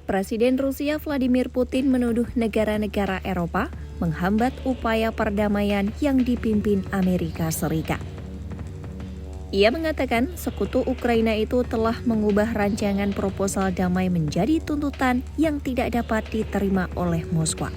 Presiden Rusia Vladimir Putin menuduh negara-negara Eropa menghambat upaya perdamaian yang dipimpin Amerika Serikat. Ia mengatakan sekutu Ukraina itu telah mengubah rancangan proposal damai menjadi tuntutan yang tidak dapat diterima oleh Moskwa.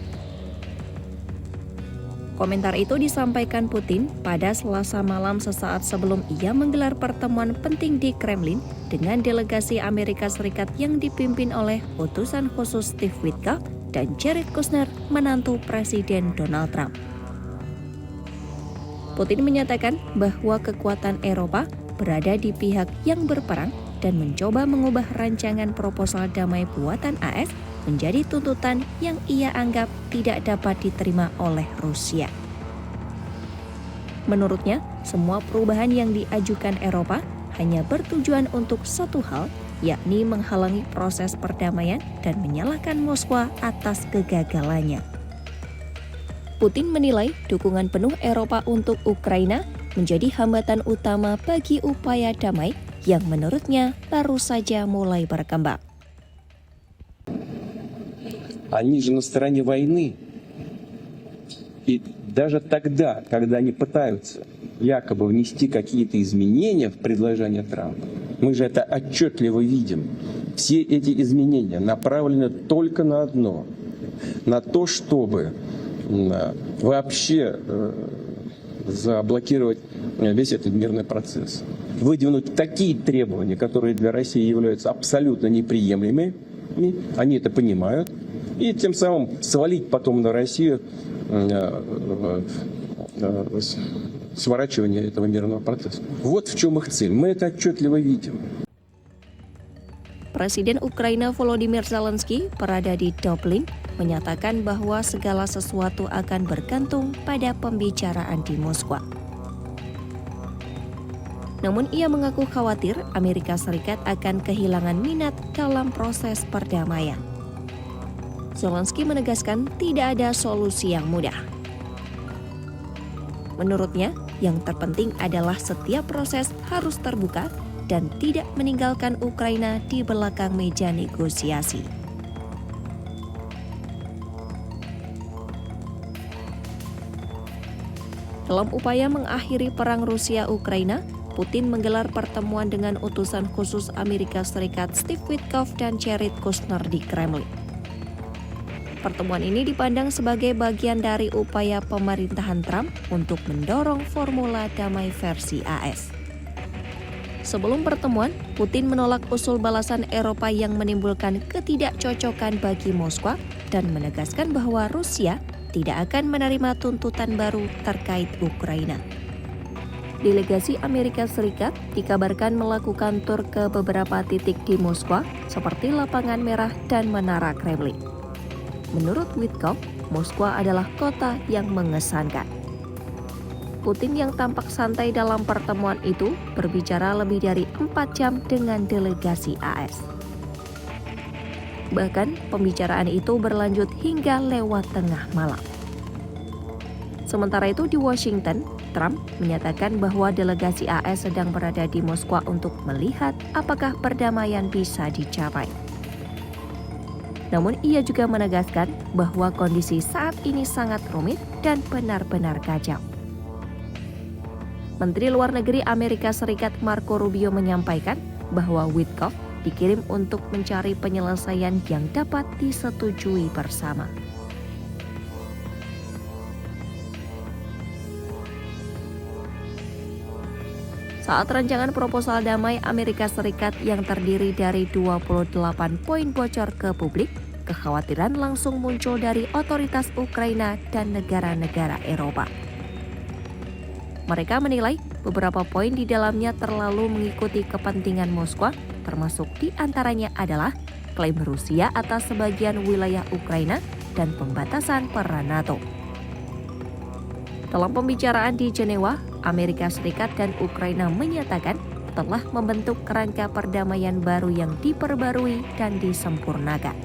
Komentar itu disampaikan Putin pada Selasa malam sesaat sebelum ia menggelar pertemuan penting di Kremlin dengan delegasi Amerika Serikat yang dipimpin oleh utusan khusus Steve Witkoff dan Jared Kushner, menantu Presiden Donald Trump. Putin menyatakan bahwa kekuatan Eropa berada di pihak yang berperang dan mencoba mengubah rancangan proposal damai buatan AS menjadi tuntutan yang ia anggap tidak dapat diterima oleh Rusia. Menurutnya, semua perubahan yang diajukan Eropa hanya bertujuan untuk satu hal, yakni menghalangi proses perdamaian dan menyalahkan Moskwa atas kegagalannya. Putin menilai dukungan penuh Eropa untuk Ukraina menjadi hambatan utama bagi upaya damai yang menurutnya baru saja mulai berkembang. Они же на стороне войны. И даже тогда, когда они пытаются якобы внести какие-то изменения в предложение Трампа, мы же это отчетливо видим. Все эти изменения направлены только на одно, на то, чтобы вообще заблокировать весь этот мирный процесс. Выдвинуть такие требования, которые для России являются абсолютно неприемлемыми, они это понимают, и тем самым свалить потом на Россию сворачивание этого мирного процесса. Вот в чем их цель. Мы это отчетливо видим. Presiden Ukraina Volodymyr Zelensky berada di Dublin menyatakan bahwa segala sesuatu akan bergantung pada pembicaraan di Moskwa. Namun ia mengaku khawatir Amerika Serikat akan kehilangan minat dalam proses perdamaian. Zelensky menegaskan tidak ada solusi yang mudah. Menurutnya, yang terpenting adalah setiap proses harus terbuka dan tidak meninggalkan Ukraina di belakang meja negosiasi. Dalam upaya mengakhiri perang Rusia-Ukraina, Putin menggelar pertemuan dengan utusan khusus Amerika Serikat Steve Witkoff dan Jared Kushner di Kremlin. Pertemuan ini dipandang sebagai bagian dari upaya pemerintahan Trump untuk mendorong formula damai versi AS. Sebelum pertemuan, Putin menolak usul balasan Eropa yang menimbulkan ketidakcocokan bagi Moskwa dan menegaskan bahwa Rusia tidak akan menerima tuntutan baru terkait Ukraina. Delegasi Amerika Serikat dikabarkan melakukan tur ke beberapa titik di Moskwa seperti Lapangan Merah dan Menara Kremlin. Menurut Witkoff, Moskwa adalah kota yang mengesankan. Putin yang tampak santai dalam pertemuan itu berbicara lebih dari 4 jam dengan delegasi AS. Bahkan pembicaraan itu berlanjut hingga lewat tengah malam. Sementara itu di Washington, Trump menyatakan bahwa delegasi AS sedang berada di Moskwa untuk melihat apakah perdamaian bisa dicapai. Namun ia juga menegaskan bahwa kondisi saat ini sangat rumit dan benar-benar kacau. Menteri Luar Negeri Amerika Serikat Marco Rubio menyampaikan bahwa Witkoff dikirim untuk mencari penyelesaian yang dapat disetujui bersama. Saat rancangan proposal damai Amerika Serikat yang terdiri dari 28 poin bocor ke publik, kekhawatiran langsung muncul dari otoritas Ukraina dan negara-negara Eropa. Mereka menilai beberapa poin di dalamnya terlalu mengikuti kepentingan Moskwa, termasuk di antaranya adalah klaim Rusia atas sebagian wilayah Ukraina dan pembatasan peran NATO. Dalam pembicaraan di Jenewa, Amerika Serikat dan Ukraina menyatakan telah membentuk kerangka perdamaian baru yang diperbarui dan disempurnakan.